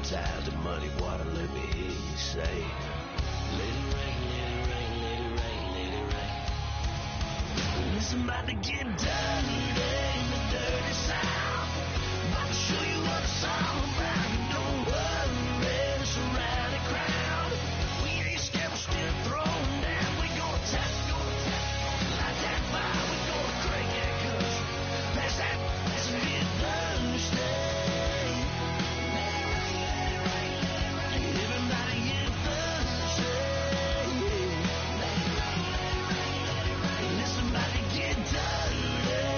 baptized in muddy water, let me hear you say, let it rain, let it rain, let it rain, let it rain. Listen, about to get dirty in the dirty South. About to show you what it's all about. Don't worry, the surrounding crowd. We ain't scared, we're still throwing down. We gonna tap, light that fire. We gonna crank that country. That's that, that's a bit Thursday. Everybody get thirsty. Listen, about to get dirty.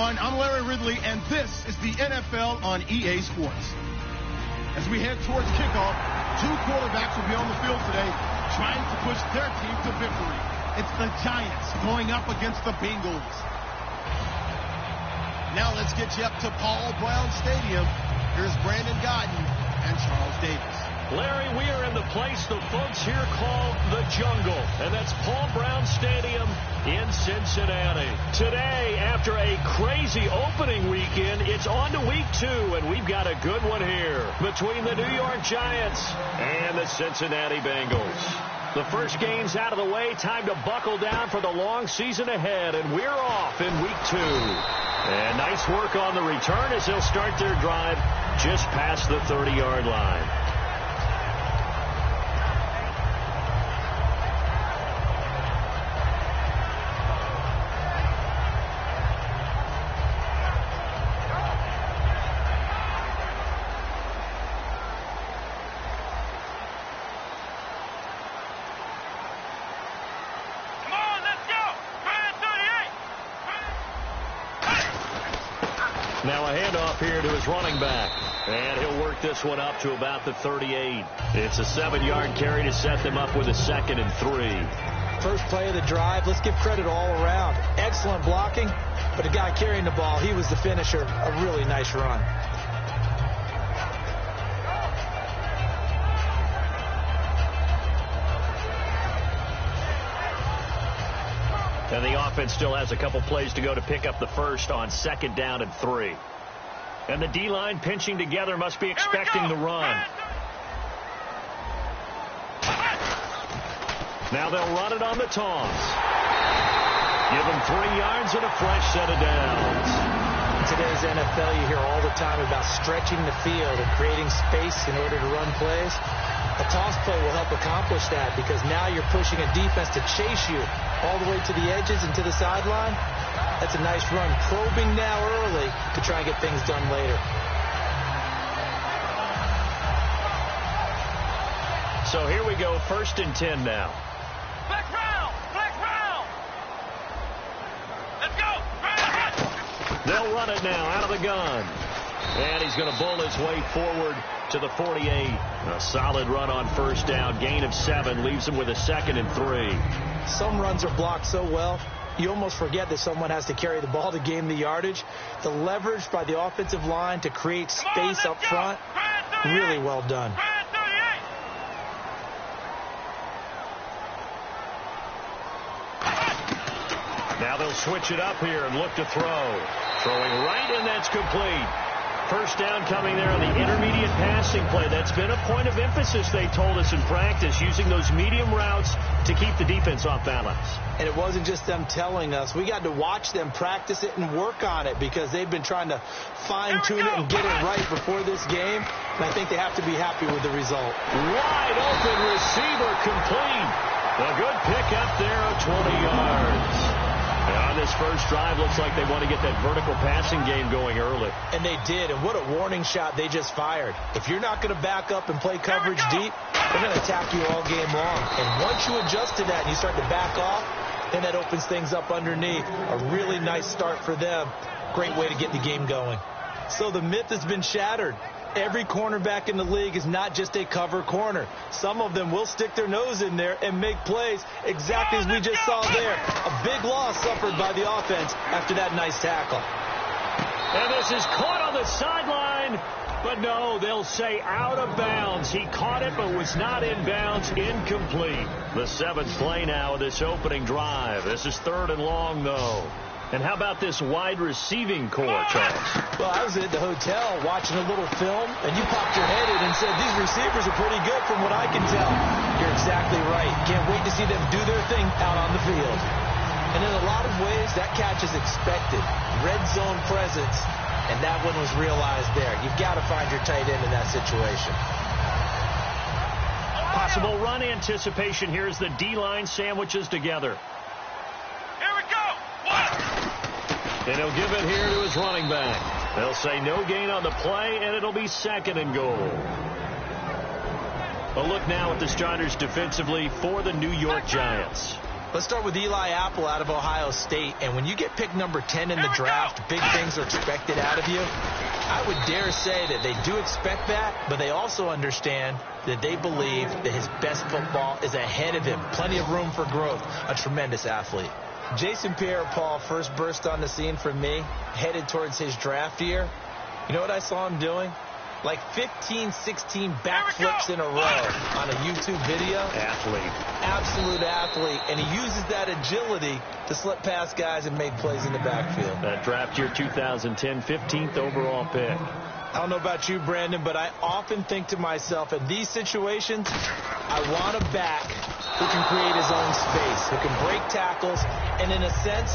everyone. I'm Larry Ridley, and this is the NFL on EA Sports. As we head towards kickoff, two quarterbacks will be on the field today trying to push their team to victory. It's the Giants going up against the Bengals. Now let's get you up to Paul Brown Stadium. Here's Brandon Godden and Charles Davis. Larry, we are in the place the folks here call the Jungle, and that's Paul Brown Stadium in Cincinnati. Today, after a crazy opening weekend, it's on to week 2, and we've got a good one here between the New York Giants and the Cincinnati Bengals. The first game's out of the way. Time to buckle down for the long season ahead, and we're off in week 2. And nice work on the return as they'll start their drive just past the 30-yard line. Now a handoff here to his running back. And he'll work this one up to about the 38. It's a 7-yard carry to set them up with a 2nd and 3. First play of the drive. Let's give credit all around. Excellent blocking, but the guy carrying the ball, he was the finisher. A really nice run. And the offense still has a couple plays to go to pick up the first on 2nd down and 3. And the D-line pinching together must be expecting the run. Now they'll run it on the toss. Give them 3 yards and a fresh set of downs. In today's NFL, you hear all the time about stretching the field and creating space in order to run plays. A toss play will help accomplish that because now you're pushing a defense to chase you all the way to the edges and to the sideline. That's a nice run. Probing now early to try and get things done later. So here we go, 1st and 10 now. Black round! Black round! Let's go! They'll run it now out of the gun. And he's going to bull his way forward to the 48. A solid run on 1st down. Gain of 7 leaves him with a 2nd and 3. Some runs are blocked so well, you almost forget that someone has to carry the ball to gain the yardage. The leverage by the offensive line to create space up front, really well done. Now they'll switch it up here and look to throw. Throwing right, and that's complete. 1st down coming there on the intermediate passing play. That's been a point of emphasis, they told us in practice, using those medium routes to keep the defense off balance. And it wasn't just them telling us. We got to watch them practice it and work on it because they've been trying to fine-tune it and get it right before this game. And I think they have to be happy with the result. Wide open receiver complete. A good pickup there of 20 yards. And on this first drive, looks like they want to get that vertical passing game going early. And they did, and what a warning shot they just fired. If you're not going to back up and play coverage deep, they're going to attack you all game long. And once you adjust to that and you start to back off, then that opens things up underneath. A really nice start for them. Great way to get the game going. So the myth has been shattered. Every cornerback in the league is not just a cover corner. Some of them will stick their nose in there and make plays exactly as we just saw there. A big loss suffered by the offense after that nice tackle. And this is caught on the sideline, but no, they'll say out of bounds. He caught it but was not in bounds, incomplete. The 7th play now of this opening drive. This is 3rd and long, though. And how about this wide receiving core, Charles? Well, I was at the hotel watching a little film, and you popped your head in and said, these receivers are pretty good from what I can tell. You're exactly right. Can't wait to see them do their thing out on the field. And in a lot of ways, that catch is expected. Red zone presence, and that one was realized there. You've got to find your tight end in that situation. Possible run anticipation here as the D-line sandwiches together. And he'll give it here to his running back. They'll say no gain on the play, and it'll be 2nd and goal. A look now at the starters defensively for the New York Giants. Let's start with Eli Apple out of Ohio State. And when you get picked number 10 in the draft, big things are expected out of you. I would dare say that they do expect that, but they also understand that they believe that his best football is ahead of him. Plenty of room for growth. A tremendous athlete. Jason Pierre-Paul first burst on the scene for me, headed towards his draft year. You know what I saw him doing? Like 15, 16 backflips in a row on a YouTube video. Athlete. Absolute athlete. And he uses that agility to slip past guys and make plays in the backfield. That draft year 2010, 15th overall pick. I don't know about you, Brandon, but I often think to myself, in these situations, I want a back who can create his own space, who can break tackles, and in a sense,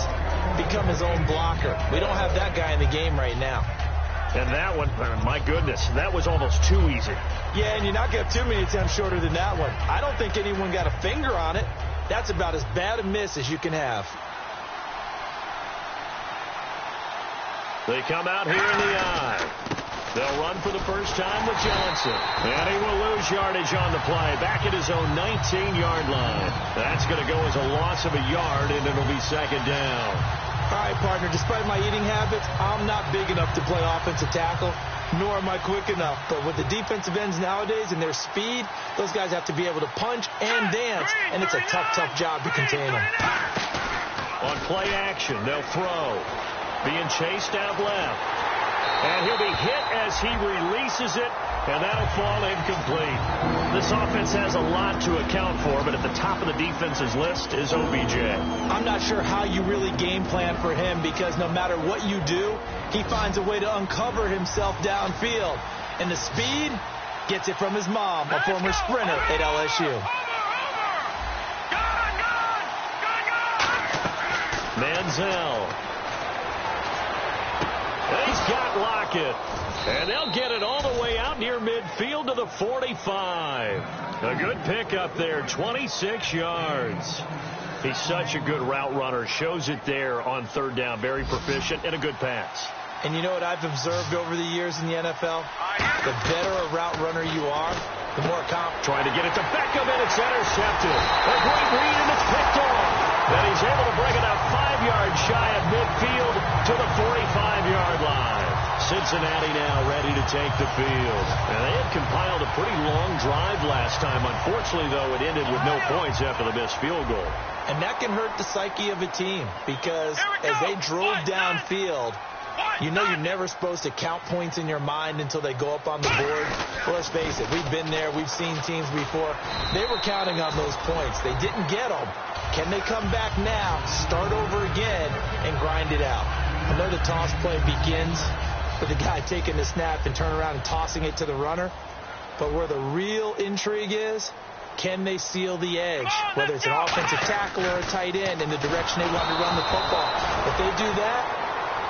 become his own blocker. We don't have that guy in the game right now. And that one, my goodness, that was almost too easy. Yeah, and you're not going to have too many attempts shorter than that one. I don't think anyone got a finger on it. That's about as bad a miss as you can have. They come out here in the eye. They'll run for the first time with Johnson. And he will lose yardage on the play. Back at his own 19-yard line. That's going to go as a loss of a yard, and it'll be second down. All right, partner, despite my eating habits, I'm not big enough to play offensive tackle, nor am I quick enough. But with the defensive ends nowadays and their speed, those guys have to be able to punch and dance, and it's a tough, tough job to contain them. On play action, they'll throw. Being chased out left. And he'll be hit as he releases it, and that'll fall incomplete. This offense has a lot to account for, but at the top of the defense's list is OBJ. I'm not sure how you really game plan for him, because no matter what you do, he finds a way to uncover himself downfield. And the speed gets it from his mom, a former sprinter at LSU. Manziel. He's got Lockett. And they'll get it all the way out near midfield to the 45. A good pickup there, 26 yards. He's such a good route runner. Shows it there on third down. Very proficient and a good pass. And you know what I've observed over the years in the NFL? The better a route runner you are, the more confident. Trying to get it to Beckham, and it's intercepted. A great read, and it's picked off. And he's able to bring it out 5 yards shy of midfield to the 45-yard line. Cincinnati now ready to take the field. And they had compiled a pretty long drive last time. Unfortunately, though, it ended with no points after the missed field goal. And that can hurt the psyche of a team, because as they drove downfield, you know you're never supposed to count points in your mind until they go up on the board. Well, let's face it, we've been there. We've seen teams before. They were counting on those points. They didn't get them. Can they come back now, start over again, and grind it out? I know the toss play begins with the guy taking the snap and turning around and tossing it to the runner. But where the real intrigue is, can they seal the edge, whether it's an offensive tackle or a tight end, in the direction they want to run the football? If they do that,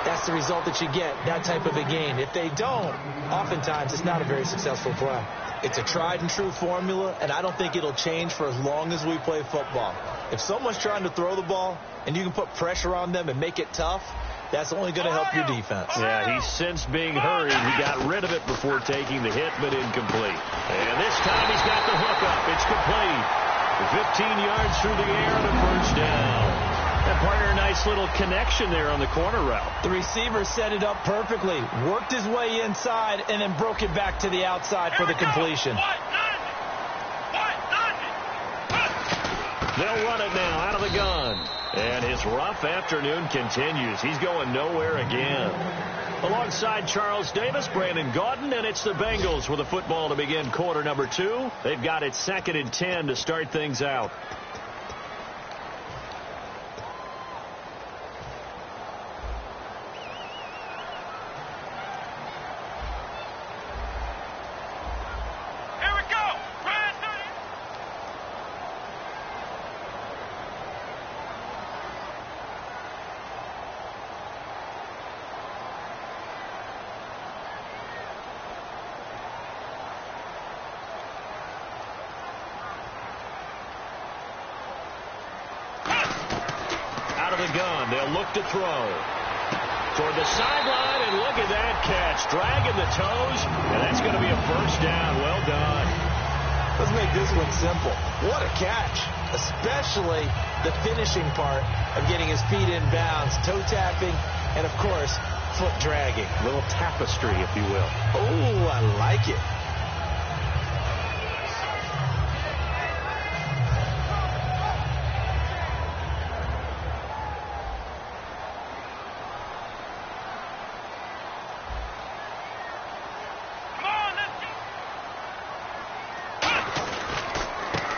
that's the result that you get, that type of a game. If they don't, oftentimes it's not a very successful play. It's a tried and true formula, and I don't think it'll change for as long as we play football. If someone's trying to throw the ball and you can put pressure on them and make it tough, that's only going to help your defense. Yeah, he's since being hurried. He got rid of it before taking the hit, but incomplete. And this time he's got the hook up. It's complete. 15 yards through the air and a first down. That partner, a nice little connection there on the corner route. The receiver set it up perfectly, worked his way inside, and then broke it back to the outside for the completion. They'll run it now out of the gun. And his rough afternoon continues. He's going nowhere again. Alongside Charles Davis, Brandon Gaudin, and it's the Bengals with a football to begin quarter number 2. They've got it 2nd and 10 to start things out. Look to throw toward the sideline, and look at that catch, dragging the toes, and that's going to be a first down. Well done. Let's make this one simple. What a catch. especially the finishing part of getting his feet in bounds, toe tapping, and, of course, foot dragging. A little tapestry, if you will. Oh, I like it.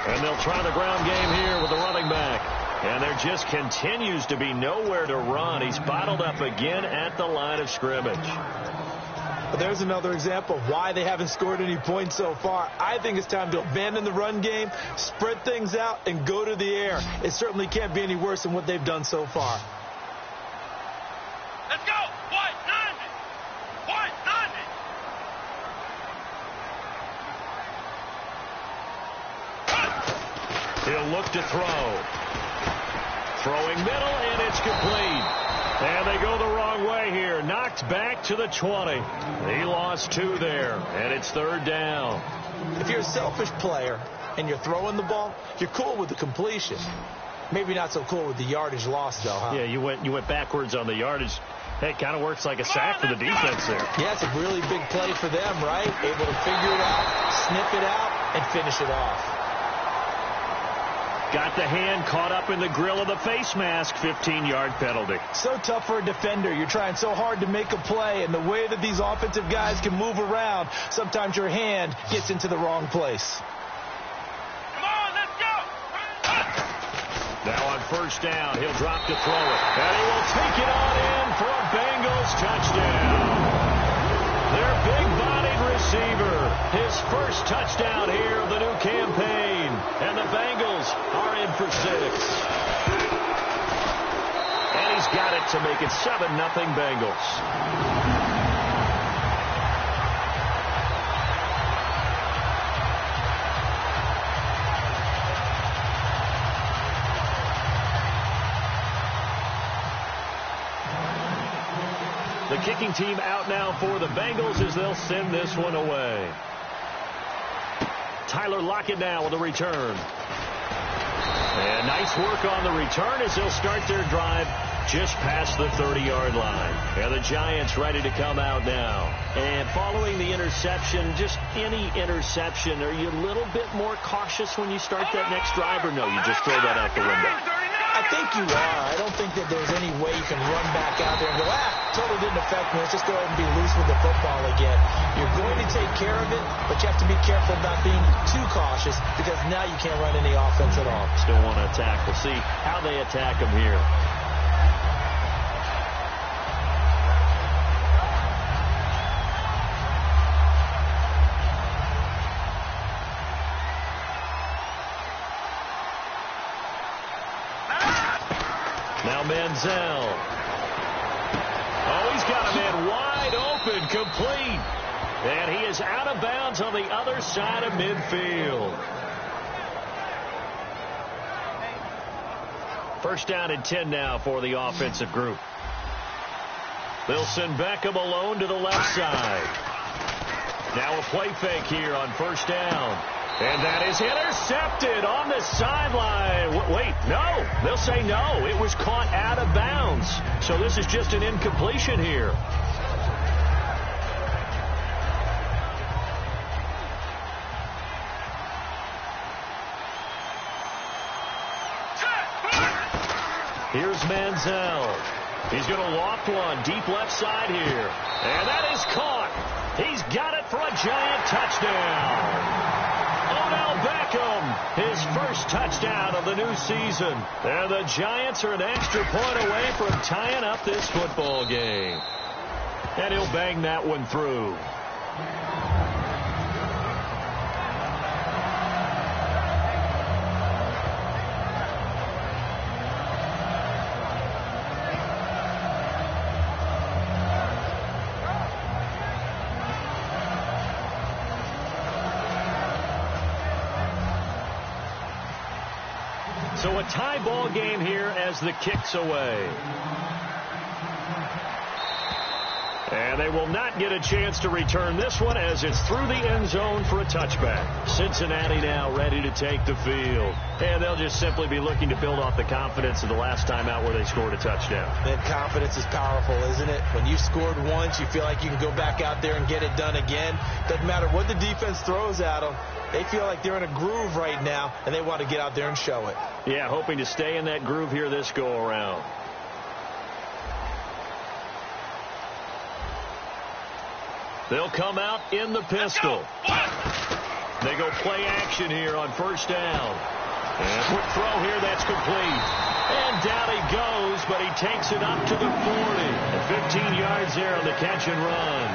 And they'll try the ground game here with the running back. And there just continues to be nowhere to run. He's bottled up again at the line of scrimmage. But there's another example of why they haven't scored any points so far. I think it's time to abandon the run game, spread things out, and go to the air. It certainly can't be any worse than what they've done so far. Let's go! White 90! White 90! He'll look to throw. Throwing middle, and it's complete. And they go the wrong way here. Knocked back to the 20. He lost 2 there, and it's 3rd down. If you're a selfish player and you're throwing the ball, you're cool with the completion. Maybe not so cool with the yardage loss, though, huh? Yeah, you went backwards on the yardage. Hey, it kind of works like a sack for the defense there. Yeah, it's a really big play for them, right? Able to figure it out, snip it out, and finish it off. Got the hand caught up in the grill of the face mask. 15-yard penalty. So tough for a defender. You're trying so hard to make a play, and the way that these offensive guys can move around, sometimes your hand gets into the wrong place. Come on, let's go! Now on 1st down, he'll drop to throw it. And he will take it on in for a Bengals touchdown. Their big-bodied receiver, his first touchdown here of the new campaign. And the Bengals are in for 6. And he's got it to make it 7-0 Bengals. The kicking team out now for the Bengals as they'll send this one away. Tyler Lockett now with a return. And nice work on the return as they'll start their drive just past the 30-yard line. And the Giants ready to come out now. And following the interception, just any interception, are you a little bit more cautious when you start that next drive, or no, you just throw that out the window? I think you are. I don't think that there's any way you can run back out there and go, totally didn't affect me. Let's just go ahead and be loose with the football again. You're going to take care of it, but you have to be careful about being too cautious because now you can't run any offense at all. Still want to attack. We'll see how they attack them here. Now Manziel. Oh, he's got a man wide open, complete. And he is out of bounds on the other side of midfield. 1st down and 10 now for the offensive group. They'll send Beckham alone to the left side. Now a play fake here on 1st down. And that is intercepted on the sideline. Wait, no. They'll say no. It was caught out of bounds. So this is just an incompletion here. Here's Manziel. He's going to loft one deep left side here. And that is caught. He's got it for a Giant touchdown. Odell Beckham, his first touchdown of the new season. And the Giants are an extra point away from tying up this football game. And he'll bang that one through. So a tie ball game here as the kick's away. And they will not get a chance to return this one as it's through the end zone for a touchback. Cincinnati now ready to take the field. And they'll just simply be looking to build off the confidence of the last time out where they scored a touchdown. Man, confidence is powerful, isn't it? When you scored once, you feel like you can go back out there and get it done again. Doesn't matter what the defense throws at them. They feel like they're in a groove right now, and they want to get out there and show it. Yeah, hoping to stay in that groove here this go-around. They'll come out in the pistol. They go play action here on first down. And a quick throw here, that's complete. And down he goes, but he takes it up to the 40. And 15 yards there on the catch and run.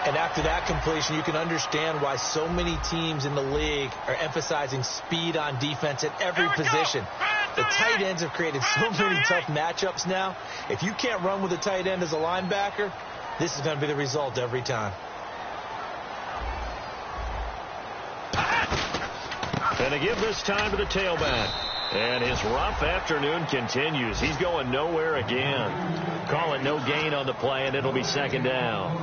And after that completion, you can understand why so many teams in the league are emphasizing speed on defense at every position. The tight ends have created so many tough matchups now. If you can't run with a tight end as a linebacker, this is going to be the result every time. And they give this time to the tailback. And his rough afternoon continues. He's going nowhere again. Call it no gain on the play, and it'll be second down.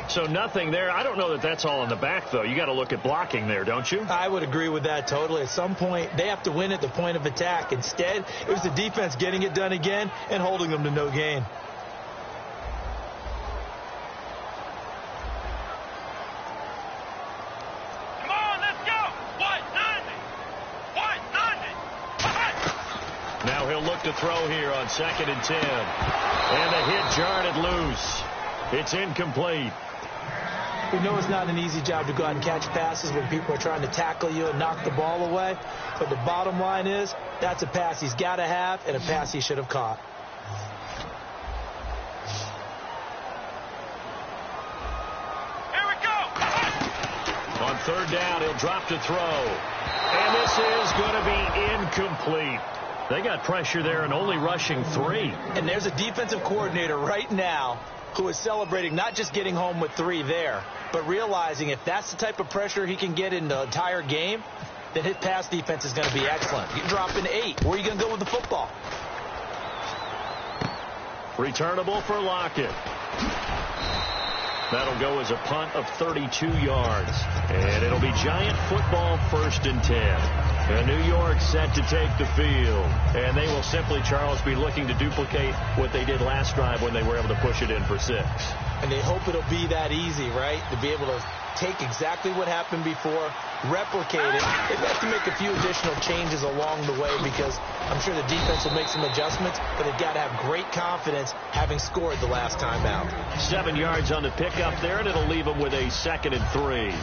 So nothing there. I don't know that that's all in the back, though. You got to look at blocking there, don't you? I would agree with that totally. At some point, they have to win at the point of attack. Instead, it was the defense getting it done again and holding them to no gain. Come on, let's go. White 90. White 90. Now he'll look to throw here on 2nd and 10. And the hit jarred it loose. It's incomplete. We know it's not an easy job to go out and catch passes when people are trying to tackle you and knock the ball away. But the bottom line is, that's a pass he's got to have and a pass he should have caught. Here we go. On 3rd down, he'll drop to throw. And this is going to be incomplete. They got pressure there and only rushing 3. And there's a defensive coordinator right now who is celebrating not just getting home with 3 there, but realizing if that's the type of pressure he can get in the entire game, then his pass defense is going to be excellent. You drop in 8. Where are you going to go with the football? Returnable for Lockett. That'll go as a punt of 32 yards. And it'll be Giant football 1st and 10. And New York set to take the field. And they will simply, Charles, be looking to duplicate what they did last drive when they were able to push it in for 6. And they hope it'll be that easy, right? To be able to take exactly what happened before, replicate it. They've got to make a few additional changes along the way because I'm sure the defense will make some adjustments, but they've got to have great confidence having scored the last time out. 7 yards on the pickup there, and it'll leave them with a 2nd and 3.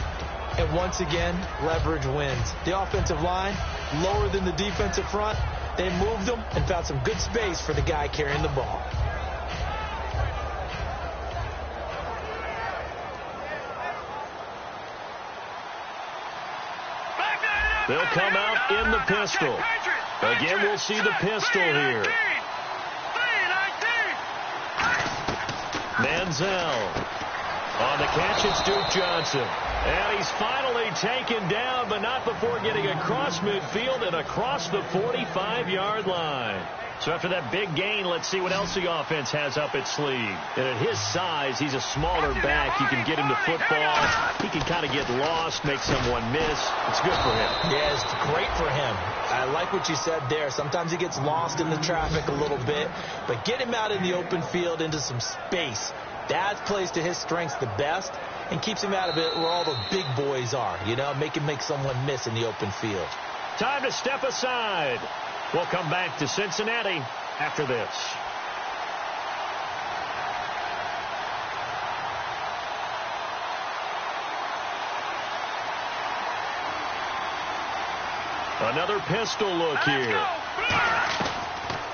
And once again, leverage wins. The offensive line, lower than the defensive front. They moved them and found some good space for the guy carrying the ball. They'll come out in the pistol. Again, we'll see the pistol here. Manziel. On the catch, it's Duke Johnson. And he's finally taken down, but not before getting across midfield and across the 45-yard line. So after that big gain, let's see what else the offense has up its sleeve. And at his size, he's a smaller back. You can get him to football. He can kind of get lost, make someone miss. It's good for him. Yeah, it's great for him. I like what you said there. Sometimes he gets lost in the traffic a little bit, but get him out in the open field into some space. That plays to his strengths the best and keeps him out of it where all the big boys are, you know, make someone miss in the open field. Time to step aside. We'll come back to Cincinnati after this. Another pistol look here.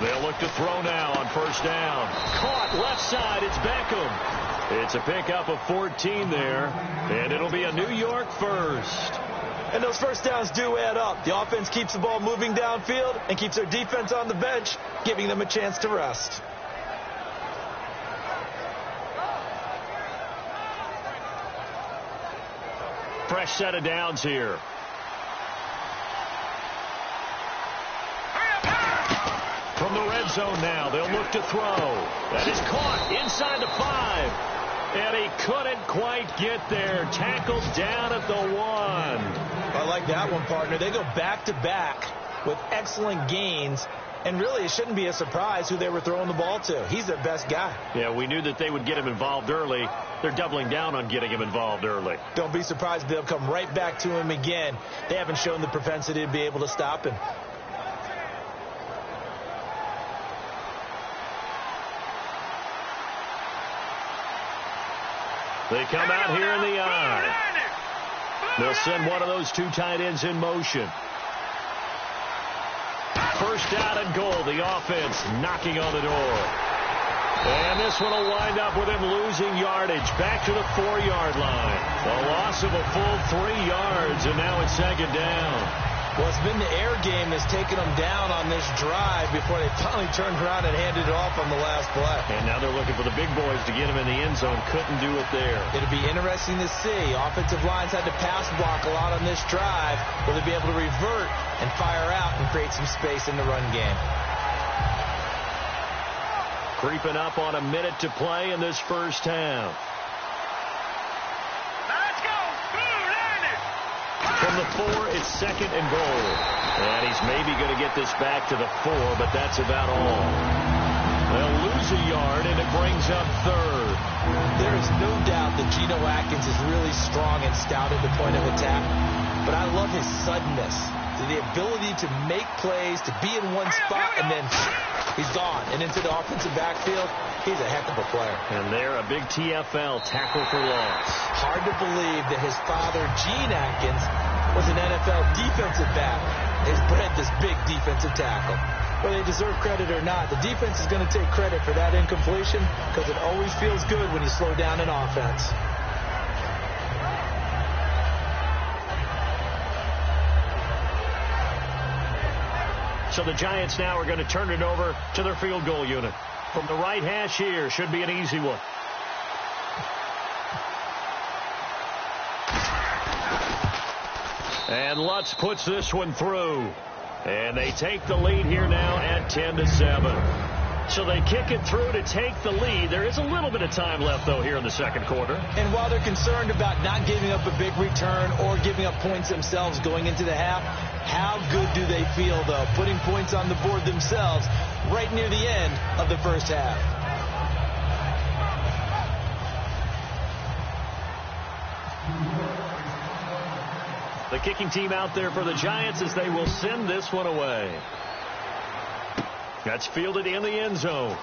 They'll look to throw now on 1st down. Caught left side. It's Beckham. It's a pickup of 14 there, and it'll be a New York first. And those first downs do add up. The offense keeps the ball moving downfield and keeps their defense on the bench, giving them a chance to rest. Fresh set of downs here. From the red zone now, they'll look to throw. That is caught inside the 5. And he couldn't quite get there. Tackled down at the 1. I like that one, partner. They go back-to-back with excellent gains. And really, it shouldn't be a surprise who they were throwing the ball to. He's their best guy. Yeah, we knew that they would get him involved early. They're doubling down on getting him involved early. Don't be surprised if they'll come right back to him again. They haven't shown the propensity to be able to stop him. They come out here in the I. They'll send one of those two tight ends in motion. First down and goal. The offense knocking on the door. And this one will wind up with him losing yardage. Back to the 4-yard line. A loss of a full 3 yards, and now it's second down. Well, it's been the air game that's taken them down on this drive before they finally turned around and handed it off on the last play. And now they're looking for the big boys to get him in the end zone. Couldn't do it there. It'll be interesting to see. Offensive lines had to pass block a lot on this drive. Will they be able to revert and fire out and create some space in the run game? Creeping up on a minute to play in this first half. From the 4, it's second and goal. And he's maybe going to get this back to the 4, but that's about all. They'll lose a yard, and it brings up third. There is no doubt that Geno Atkins is really strong and stout at the point of attack, but I love his suddenness, the ability to make plays, to be in one spot, and then he's gone and into the offensive backfield. He's a heck of a player. And there, a big TFL, tackle for loss. Hard to believe that his father, Gene Atkins, was an NFL defensive back. Has bred this big defensive tackle. Whether they deserve credit or not, the defense is going to take credit for that incompletion because it always feels good when you slow down an offense. So the Giants now are going to turn it over to their field goal unit. From the right hash here, should be an easy one. And Lutz puts this one through. And they take the lead here now at 10-7. So they kick it through to take the lead. There is a little bit of time left, though, here in the second quarter. And while they're concerned about not giving up a big return or giving up points themselves going into the half, how good do they feel, though, putting points on the board themselves right near the end of the first half? The kicking team out there for the Giants as they will send this one away. That's fielded in the end zone.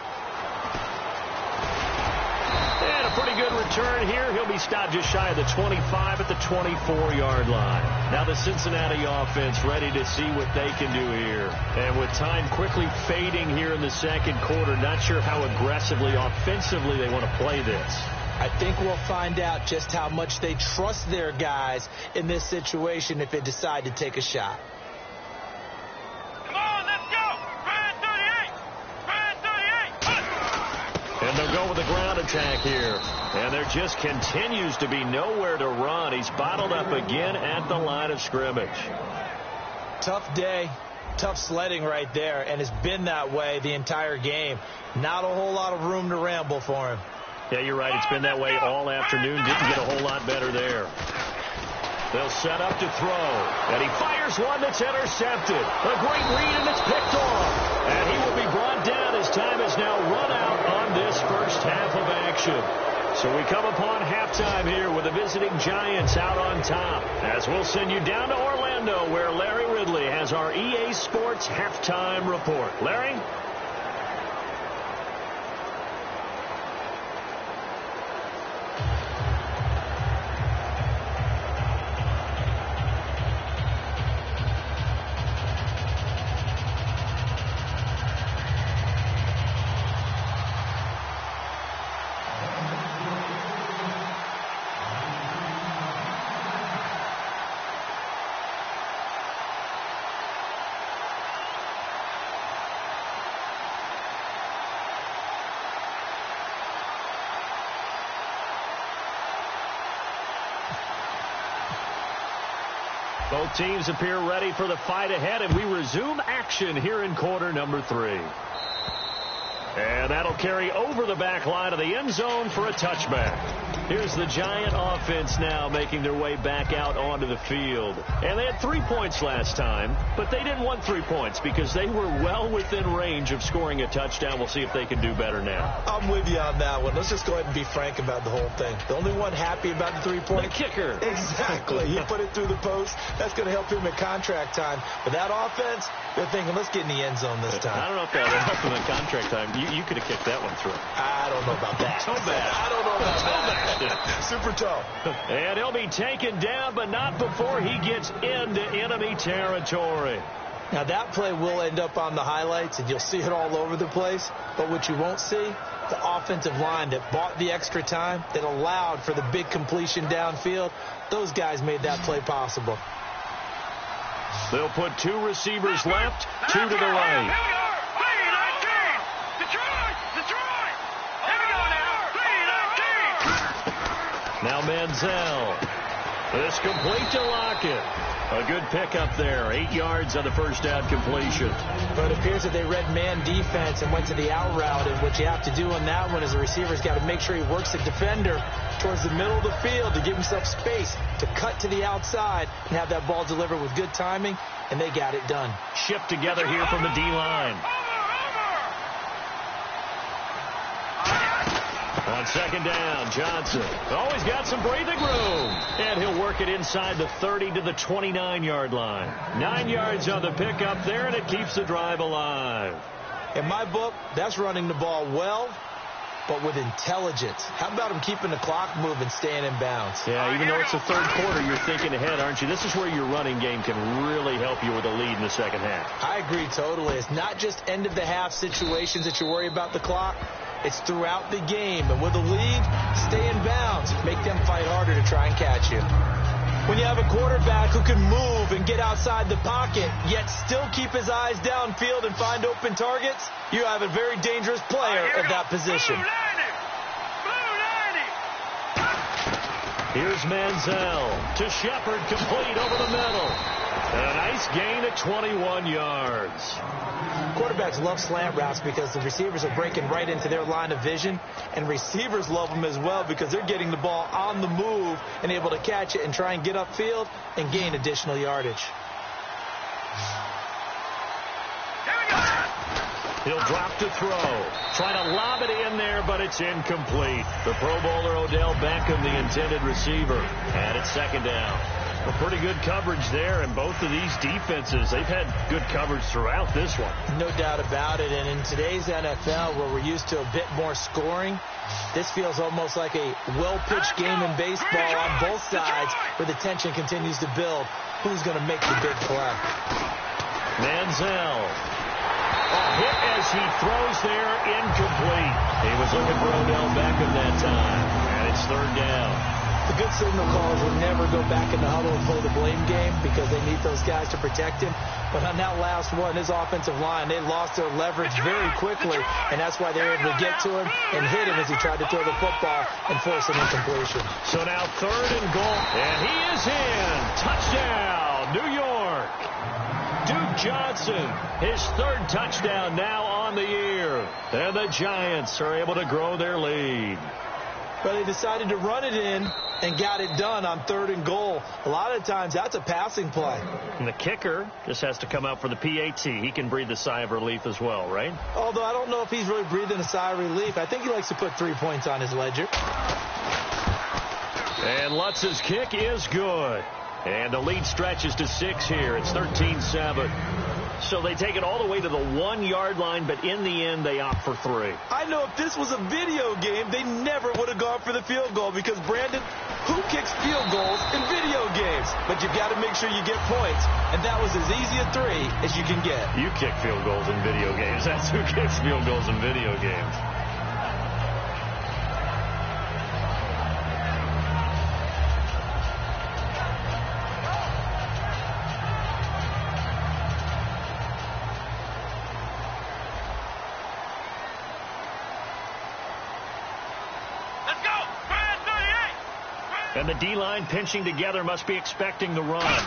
And a pretty good return here. He'll be stopped just shy of the 25 at the 24-yard line. Now the Cincinnati offense ready to see what they can do here. And with time quickly fading here in the second quarter, not sure how aggressively, offensively they want to play this. I think we'll find out just how much they trust their guys in this situation if they decide to take a shot. Come on, let's go! Ryan 38! Ryan 38! And they'll go with the ground attack here. And there just continues to be nowhere to run. He's bottled up again at the line of scrimmage. Tough day, tough sledding right there, and it's been that way the entire game. Not a whole lot of room to ramble for him. Yeah, you're right. It's been that way all afternoon. Didn't get a whole lot better there. They'll set up to throw. And he fires one that's intercepted. A great read, and it's picked off. And he will be brought down as time is now run out on this first half of action. So we come upon halftime here with the visiting Giants out on top. As we'll send you down to Orlando where Larry Ridley has our EA Sports halftime report. Larry? Both teams appear ready for the fight ahead, and we resume action here in quarter number 3. And that'll carry over the back line of the end zone for a touchback. Here's the Giant offense now making their way back out onto the field. And they had 3 points last time, but they didn't want 3 points because they were well within range of scoring a touchdown. We'll see if they can do better now. I'm with you on that one. Let's just go ahead and be frank about the whole thing. The only one happy about the 3-point. The kicker. Exactly. He put it through the post. That's going to help him at contract time. But that offense, they're thinking, let's get in the end zone this time. I don't know if that would help him at contract time. You could have kicked that one through. I don't know about that. So bad. I don't know about that. Super toe. And he'll be taken down, but not before he gets into enemy territory. Now, that play will end up on the highlights, and you'll see it all over the place. But what you won't see, the offensive line that bought the extra time, that allowed for the big completion downfield, those guys made that play possible. They'll put 2 receivers left, 2 to the right. Now Manziel. This complete to Lockett. A good pickup there. 8 yards on the first down completion. But it appears that they read man defense and went to the out route. And what you have to do on that one is the receiver's got to make sure he works the defender towards the middle of the field to give himself space to cut to the outside and have that ball delivered with good timing. And they got it done. Shipped together here from the D-line. On second down, Johnson always got some breathing room. And he'll work it inside the 30 to the 29-yard line. 9 yards on the pickup there, and it keeps the drive alive. In my book, that's running the ball well, but with intelligence. How about him keeping the clock moving, staying in bounds? Yeah, even though it's the third quarter, you're thinking ahead, aren't you? This is where your running game can really help you with a lead in the second half. I agree totally. It's not just end-of-the-half situations that you worry about the clock. It's throughout the game. And with a lead, stay in bounds. Make them fight harder to try and catch you. When you have a quarterback who can move and get outside the pocket, yet still keep his eyes downfield and find open targets, you have a very dangerous player at that position. Here's Manziel to Shepard, complete over the middle. And a nice gain at 21 yards. Quarterbacks love slant routes because the receivers are breaking right into their line of vision, and receivers love them as well because they're getting the ball on the move and able to catch it and try and get upfield and gain additional yardage. He'll drop to throw. Try to lob it in there, but it's incomplete. The Pro Bowler Odell Beckham, the intended receiver. And it's second down. Well, pretty good coverage there, and both of these defenses, they've had good coverage throughout this one. No doubt about it, and in today's NFL, where we're used to a bit more scoring, this feels almost like a well-pitched game in baseball on both sides, where the tension continues to build. Who's going to make the big play? Manziel. A hit as he throws there, incomplete. He was looking for Odell Beckham that time, and it's third down. The good signal callers will never go back in the huddle and play the blame game because they need those guys to protect him. But on that last one, his offensive line, they lost their leverage very quickly, and that's why they were able to get to him and hit him as he tried to throw the football and force an incompletion. So now third and goal, and he is in. Touchdown, New York. Duke Johnson, his third touchdown now on the year. And the Giants are able to grow their lead. But they decided to run it in and got it done on third and goal. A lot of times, that's a passing play. And the kicker just has to come out for the PAT. He can breathe a sigh of relief as well, right? Although I don't know if he's really breathing a sigh of relief. I think he likes to put 3 points on his ledger. And Lutz's kick is good. And the lead stretches to 6 here. It's 13-7. So they take it all the way to the 1-yard line, but in the end, they opt for 3. I know if this was a video game, they never would have gone for the field goal because, Brandon, who kicks field goals in video games? But you've got to make sure you get points, and that was as easy a 3 as you can get. You kick field goals in video games. That's who kicks field goals in video games. And the D-line pinching together must be expecting the run.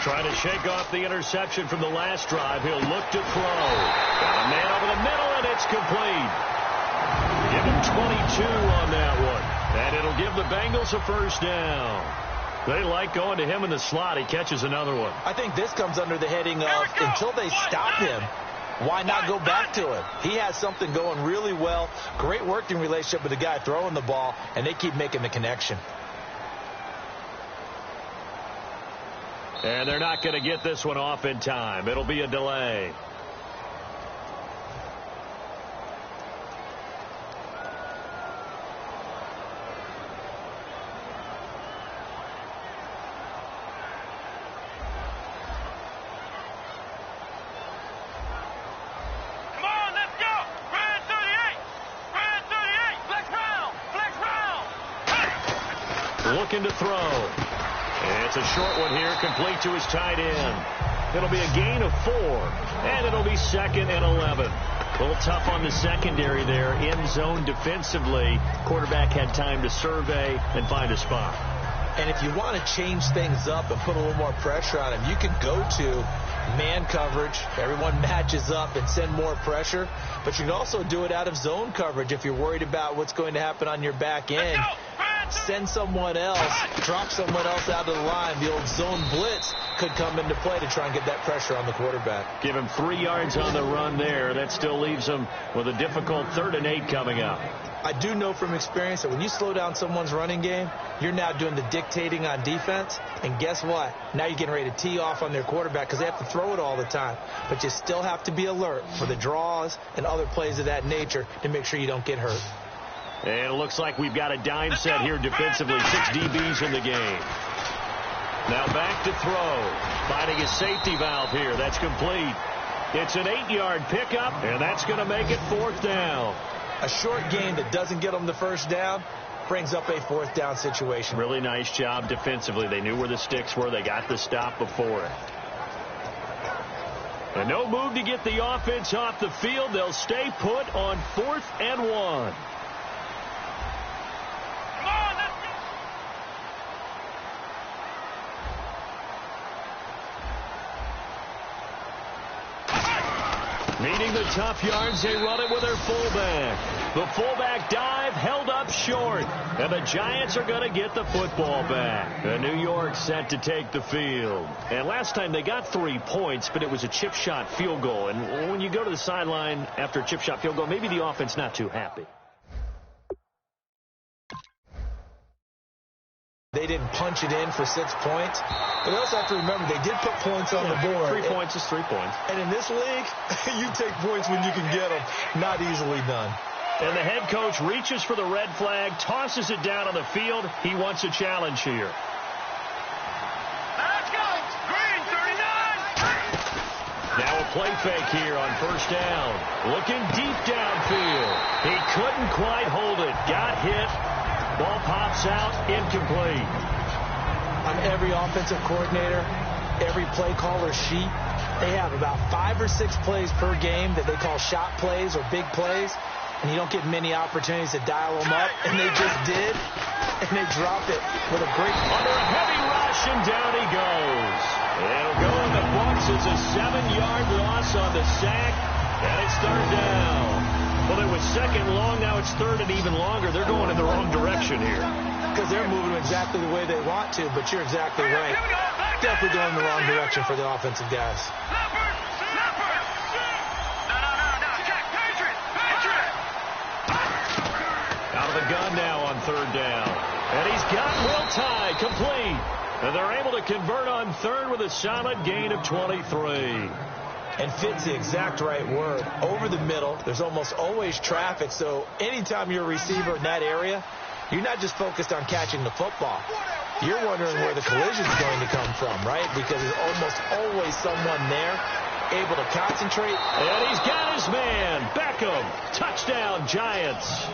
Trying to shake off the interception from the last drive. He'll look to throw. Got a man over the middle, and it's complete. Give him 22 on that one. And it'll give the Bengals a first down. They like going to him in the slot. He catches another one. I think this comes under the heading of until they stop him, why not go back to him? He has something going really well. Great working relationship with the guy throwing the ball, and they keep making the connection. And they're not going to get this one off in time. It'll be a delay. Looking to throw. It's a short one here, complete to his tight end. It'll be a gain of 4, and it'll be 2nd and 11. A little tough on the secondary there. End zone defensively. Quarterback had time to survey and find a spot. And if you want to change things up and put a little more pressure on him, you can go to man coverage. Everyone matches up and send more pressure. But you can also do it out of zone coverage if you're worried about what's going to happen on your back end. Send someone else, drop someone else out of the line. The old zone blitz could come into play to try and get that pressure on the quarterback. Give him 3 yards on the run there. That still leaves him with a difficult 3rd and 8 coming up. I do know from experience that when you slow down someone's running game, you're now doing the dictating on defense. And guess what? Now you're getting ready to tee off on their quarterback because they have to throw it all the time. But you still have to be alert for the draws and other plays of that nature to make sure you don't get hurt. And it looks like we've got a dime set here defensively. 6 DBs in the game. Now back to throw. Finding his safety valve here. That's complete. It's an 8-yard pickup, and that's going to make it 4th down. A short gain that doesn't get them the first down brings up a 4th down situation. Really nice job defensively. They knew where the sticks were. They got the stop before it. And no move to get the offense off the field. They'll stay put on 4th and 1. Needing the tough yards, they run it with their fullback. The fullback dive held up short, and the Giants are going to get the football back. And New York set to take the field. And last time they got 3 points, but it was a chip shot field goal. And when you go to the sideline after a chip shot field goal, maybe the offense not too happy. They didn't punch it in for 6 points. But we also have to remember they did put points on the board. 3 points is 3 points. And in this league, you take points when you can get them. Not easily done. And the head coach reaches for the red flag, tosses it down on the field. He wants a challenge here. Let's go! Green 39! Now a play fake here on 1st down. Looking deep downfield. He couldn't quite hold it. Got hit. Ball pops out, incomplete. On every offensive coordinator, every play caller sheet, they have about 5 or 6 plays per game that they call shot plays or big plays, and you don't get many opportunities to dial them up, and they just did, and they dropped it with a great... Under a heavy rush, and down he goes. It'll go in the books as a 7-yard loss on the sack, and it's 3rd down. Well, it was 2nd long, now it's 3rd and even longer. They're going in the wrong direction here. Because they're moving exactly the way they want to, but you're exactly right. Definitely going in the wrong direction for the offensive guys. Out of the gun now on 3rd down. And he's got Will Tye complete. And they're able to convert on 3rd with a solid gain of 23. And fit's the exact right word. Over the middle, there's almost always traffic, so anytime you're a receiver in that area, you're not just focused on catching the football. You're wondering where the collision's going to come from, right? Because there's almost always someone there able to concentrate. And he's got his man. Beckham. Touchdown, Giants.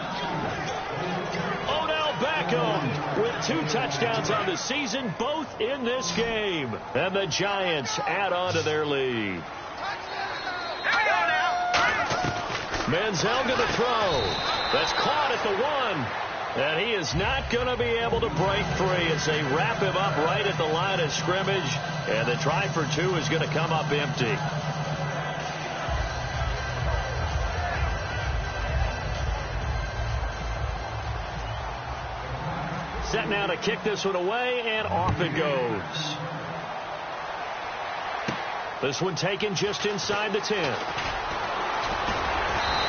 Odell Beckham with 2 touchdowns on the season, both in this game. And the Giants add on to their lead. Manziel going to throw. That's caught at the 1. And he is not going to be able to break free as they wrap him up right at the line of scrimmage. And the try for 2 is going to come up empty. set now to kick this one away, and off it goes. This one taken just inside the 10.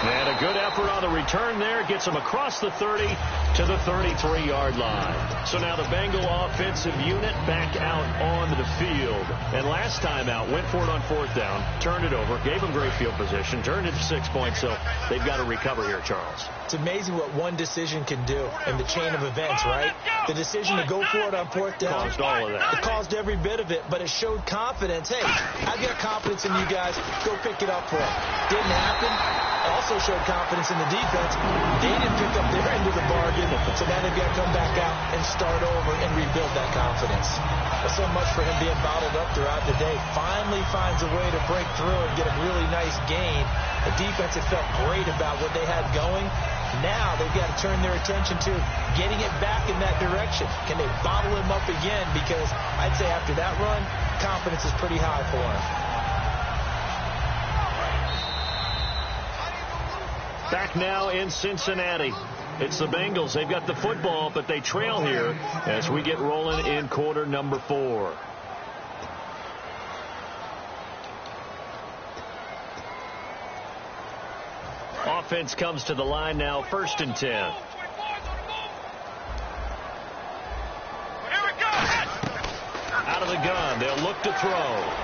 And a good effort on the return there. Gets him across the 30 to the 33-yard line. So now the Bengal offensive unit back out on the field. And last time out, went for it on 4th down, turned it over, gave them great field position, turned it to 6 points. So they've got to recover here, Charles. It's amazing what one decision can do in the chain of events, right? The decision to go for it on 4th down. Caused all of that. It caused every bit of it, but it showed confidence. Hey, I've got confidence in you guys. Go pick it up for them. Didn't happen. Also showed confidence in the defense. They didn't pick up their end of the bargain, so now they've got to come back out and start over and rebuild that confidence. But so much for him being bottled up throughout the day. Finally finds a way to break through and get a really nice gain. The defense had felt great about what they had going. Now they've got to turn their attention to getting it back in that direction. Can they bottle him up again? Because I'd say after that run, confidence is pretty high for him. Back now in Cincinnati. It's the Bengals. They've got the football, but they trail here as we get rolling in quarter number 4. Offense comes to the line now, 1st and 10. Out of the gun, they'll look to throw.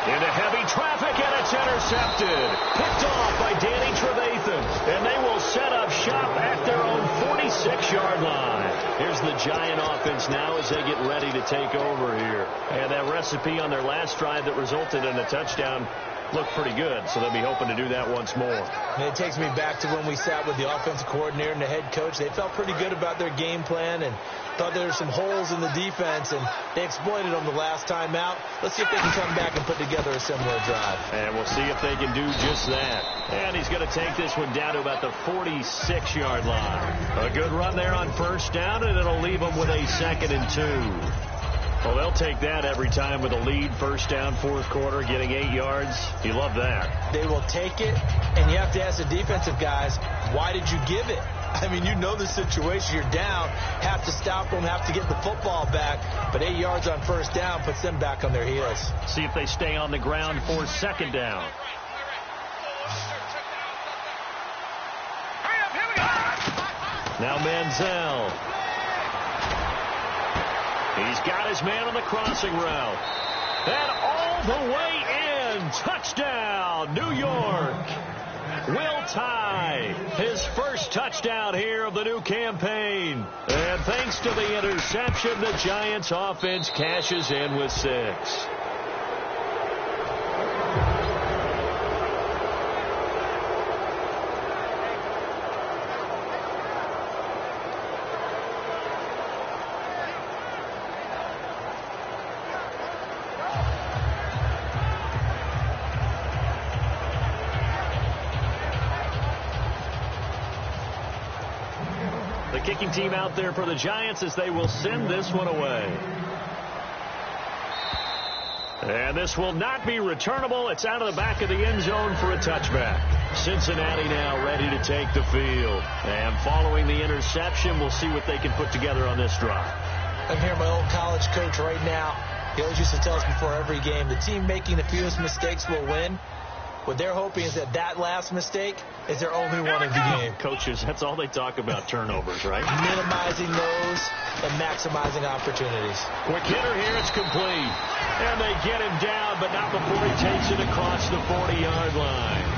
Into heavy traffic, and it's intercepted. Picked off by Danny Trevathan. And they will set up shop at their own 46-yard line. Here's the Giant offense now as they get ready to take over here. And that recipe on their last drive that resulted in a touchdown looked pretty good, so they'll be hoping to do that once more. And it takes me back to when we sat with the offensive coordinator and the head coach. They felt pretty good about their game plan and thought there were some holes in the defense, and they exploited them the last time out. Let's see if they can come back and put together a similar drive. And we'll see if they can do just that. And he's going to take this one down to about the 46-yard line. A good run there on 1st down, and it'll leave them with a 2nd and 2. Well, they'll take that every time with a lead. 1st down, 4th quarter, getting 8 yards. You love that. They will take it, and you have to ask the defensive guys, why did you give it? I mean, you know the situation. You're down, have to stop them, have to get the football back. But 8 yards on 1st down puts them back on their heels. See if they stay on the ground for 2nd down. Now Manziel. He's got his man on the crossing route. And all the way in. Touchdown, New York. Will Tye, his first touchdown here of the new campaign. And thanks to the interception, the Giants offense cashes in with 6. The kicking team out there for the Giants as they will send this one away. And this will not be returnable. It's out of the back of the end zone for a touchback. Cincinnati now ready to take the field. And following the interception, we'll see what they can put together on this drive. I'm here, my old college coach right now. He always used to tell us before every game, the team making the fewest mistakes will win. What they're hoping is that last mistake is their only one of the game. Coaches, that's all they talk about, turnovers, right? Minimizing those and maximizing opportunities. Quick hitter here, it's complete. And they get him down, but not before he takes it across the 40-yard line.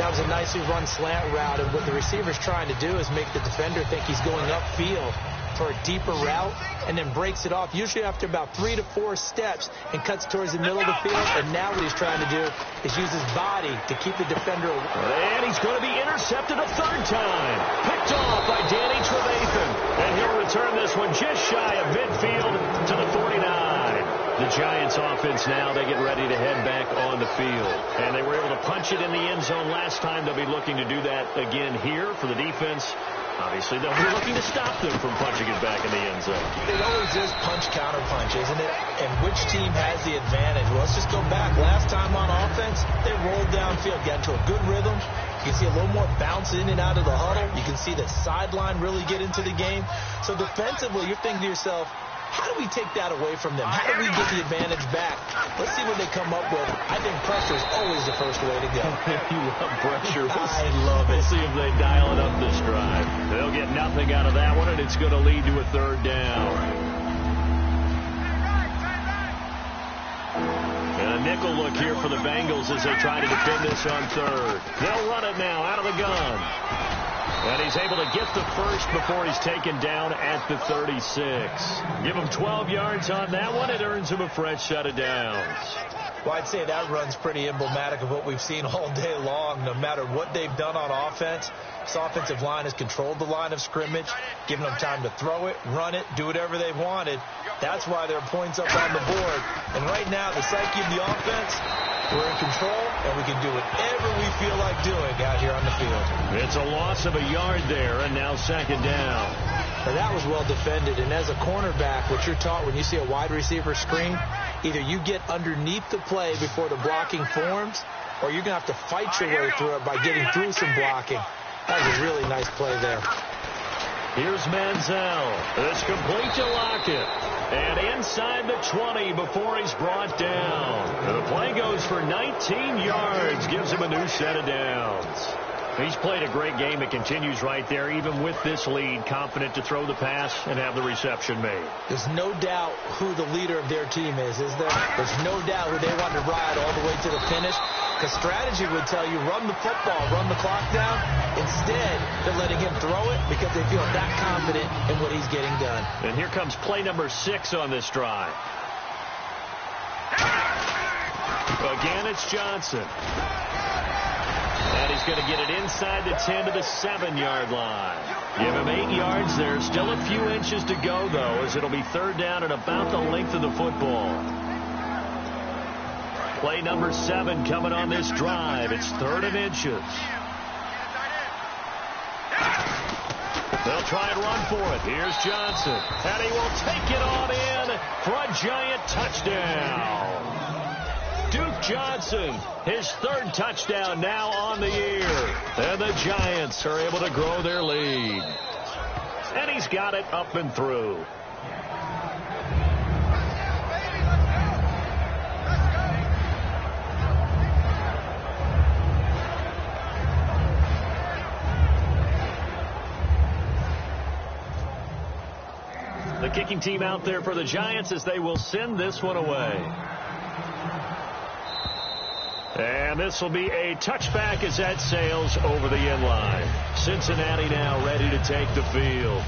That was a nicely run slant route, and what the receiver's trying to do is make the defender think he's going upfield for a deeper route, and then breaks it off, usually after about 3 to 4 steps, and cuts towards the middle of the field. And now what he's trying to do is use his body to keep the defender away. And he's going to be intercepted a 3rd time. Picked off by Danny Trevathan. And he'll return this one just shy of midfield to the 49. The Giants offense now, they get ready to head back on the field. And they were able to punch it in the end zone last time. They'll be looking to do that again here for the defense. Obviously, they'll be looking to stop them from punching it back in the end zone. It always is punch-counter punch, isn't it? And which team has the advantage? Well, let's just go back. Last time on offense, they rolled downfield, got into a good rhythm, You can see a little more bounce in and out of the huddle. You can see the sideline really get into the game. So defensively, you're thinking to yourself, how do we take that away from them? How do we get the advantage back? Let's see what they come up with. I think pressure is always the first way to go. You love pressure. I love it. We'll see if they dial it up this drive. They'll get nothing out of that one, and it's going to lead to a third down. And a nickel look here for the Bengals as they try to defend this on third. They'll run it now out of the gun. And he's able to get the first before he's taken down at the 36. Give him 12 yards on that one. It earns him a fresh set of downs. Well, I'd say that run's pretty emblematic of what we've seen all day long. No matter what they've done on offense, this offensive line has controlled the line of scrimmage, given them time to throw it, run it, do whatever they wanted. That's why there are points up on the board. And right now, the psyche of the offense, we're in control, and we can do whatever we feel like doing out here on the field. It's a loss of a yard there, and now second down. Now, that was well defended, and as a cornerback, what you're taught when you see a wide receiver screen, either you get underneath the play before the blocking forms, or you're going to have to fight your way through it by getting through some blocking. That was a really nice play there. Here's Manziel. It's complete to Lockett. And inside the 20 before he's brought down. And the play goes for 19 yards. Gives him a new set of downs. He's played a great game. It continues right there, even with this lead. Confident to throw the pass and have the reception made. There's no doubt who the leader of their team is there? There's no doubt who they want to ride all the way to the finish. Because strategy would tell you, run the football, run the clock down. Instead, they're letting him throw it because they feel that confident in what he's getting done. And here comes play number 6 on this drive. Again, it's Johnson. And he's going to get it inside the 10 to the 7-yard line. Give him 8 yards there. Still a few inches to go, though, as it'll be third down at about the length of the football. Play number 7 coming on this drive. It's 3rd and inches. They'll try and run for it. Here's Johnson. And he will take it on in for a giant touchdown. Duke Johnson, his 3rd touchdown now on the year. And the Giants are able to grow their lead. And he's got it up and through. The kicking team out there for the Giants as they will send this one away. And this will be a touchback as that sails over the end line. Cincinnati now ready to take the field.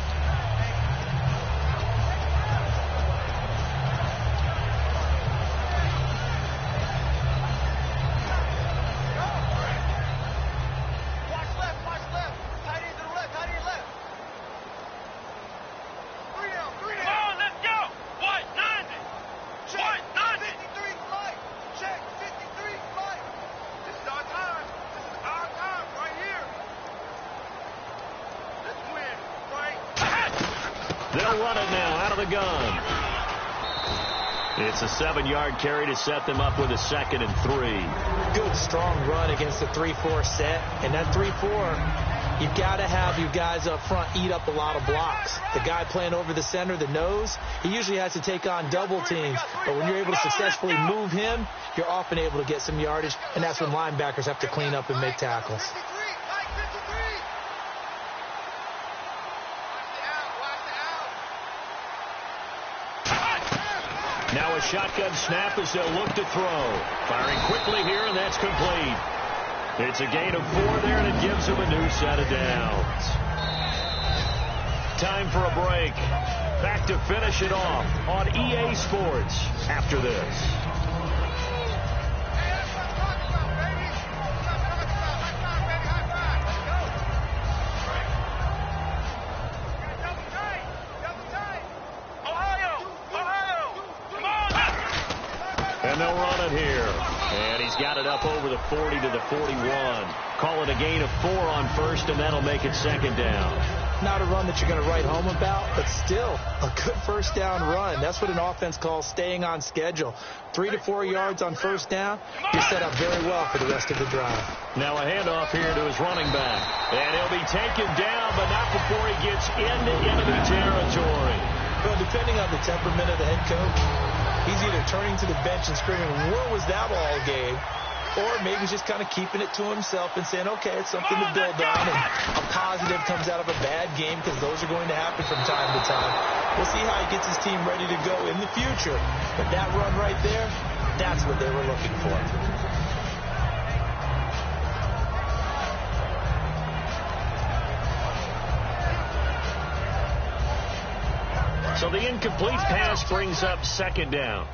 They'll run it now out of the gun. It's a 7-yard carry to set them up with a 2nd and 3. Good, strong run against the 3-4 set. And that 3-4, you've got to have you guys up front eat up a lot of blocks. The guy playing over the center, the nose, he usually has to take on double teams. But when you're able to successfully move him, you're often able to get some yardage. And that's when linebackers have to clean up and make tackles. Now a shotgun snap as they'll look to throw. Firing quickly here, and that's complete. It's a gain of 4 there, and it gives them a new set of downs. Time for a break. Back to finish it off on EA Sports after this. And they'll run it here. And he's got it up over the 40 to the 41. Call it a gain of 4 on first, and that'll make it 2nd down. Not a run that you're going to write home about, but still a good first down run. That's what an offense calls staying on schedule. 3 to 4 yards on first down, you're set up very well for the rest of the drive. Now a handoff here to his running back. And he'll be taken down, but not before he gets into enemy territory. Well, depending on the temperament of the head coach, he's either turning to the bench and screaming, "Where was that all game?" Or maybe he's just kind of keeping it to himself and saying, okay, it's something to build on, and a positive comes out of a bad game, because those are going to happen from time to time. We'll see how he gets his team ready to go in the future. But that run right there, that's what they were looking for. So the incomplete pass brings up second down.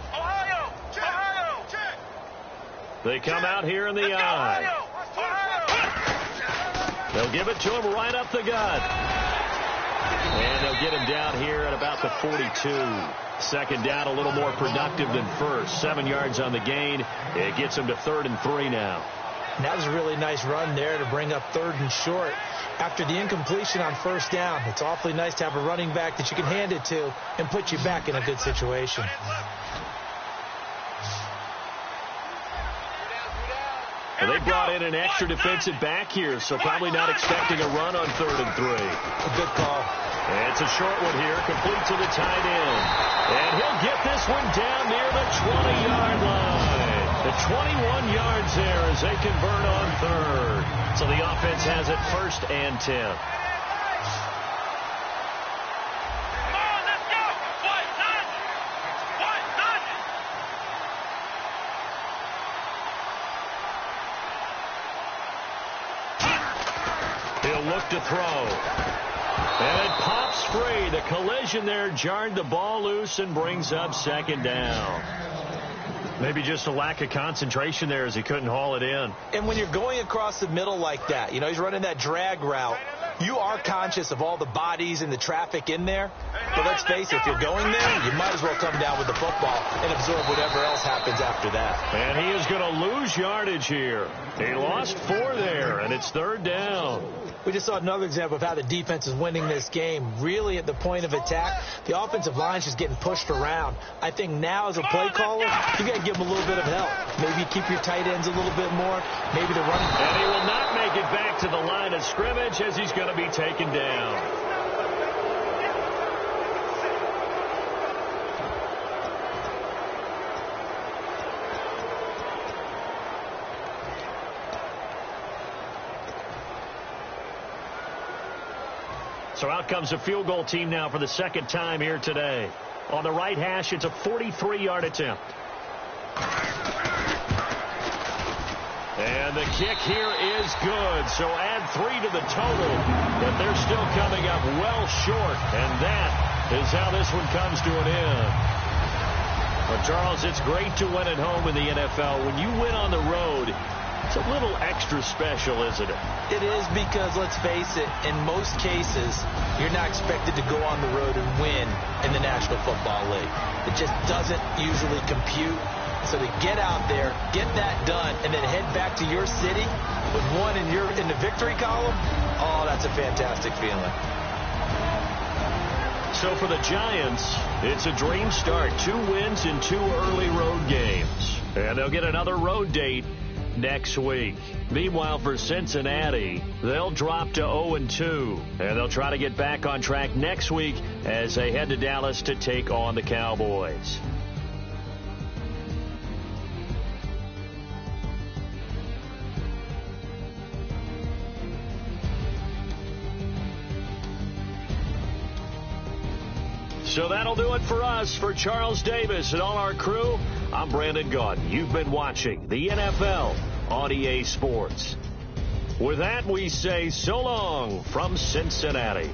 They come out here in the eye. They'll give it to him right up the gut. And they'll get him down here at about the 42. Second down, a little more productive than first. 7 yards on the gain. It gets him to 3rd and 3 now. And that was a really nice run there to bring up 3rd and short. After the incompletion on first down, it's awfully nice to have a running back that you can hand it to and put you back in a good situation. Well, they brought in an extra defensive back here, so probably not expecting a run on 3rd and 3. A good call. And it's a short one here, complete to the tight end. And he'll get this one down near the 20-yard line. The 21 yards there as they convert on 3rd. So the offense has it 1st and 10. Look to throw. And it pops free. The collision there jarred the ball loose and brings up second down. Maybe just a lack of concentration there as he couldn't haul it in. And when you're going across the middle like that, you know, he's running that drag route, you are conscious of all the bodies and the traffic in there. But let's face it, if you're going there, you might as well come down with the football and absorb whatever else happens after that. And he is going to lose yardage here. He lost 4 there, and it's 3rd down. We just saw another example of how the defense is winning this game. Really at the point of attack, the offensive line's just getting pushed around. I think now as a play caller, you got to give them a little bit of help. Maybe keep your tight ends a little bit more. Maybe the running. And he will not make it back to the line of scrimmage as he's going to be taken down. So out comes the field goal team now for the 2nd time here today. On the right hash, it's a 43-yard attempt. And the kick here is good. So add 3 to the total. But they're still coming up well short. And that is how this one comes to an end. Well, Charles, it's great to win at home in the NFL. When you win on the road, it's a little extra special, isn't it? It is, because, let's face it, in most cases, you're not expected to go on the road and win in the National Football League. It just doesn't usually compute. So to get out there, get that done, and then head back to your city with one in the victory column, oh, that's a fantastic feeling. So for the Giants, it's a dream start. 2 wins in 2 early road games. And they'll get another road date next week. Meanwhile, for Cincinnati, they'll drop to 0-2, and they'll try to get back on track next week as they head to Dallas to take on the Cowboys. So that'll do it for us. For Charles Davis and all our crew, I'm Brandon Gaudin. You've been watching the NFL on EA Sports. With that, we say so long from Cincinnati.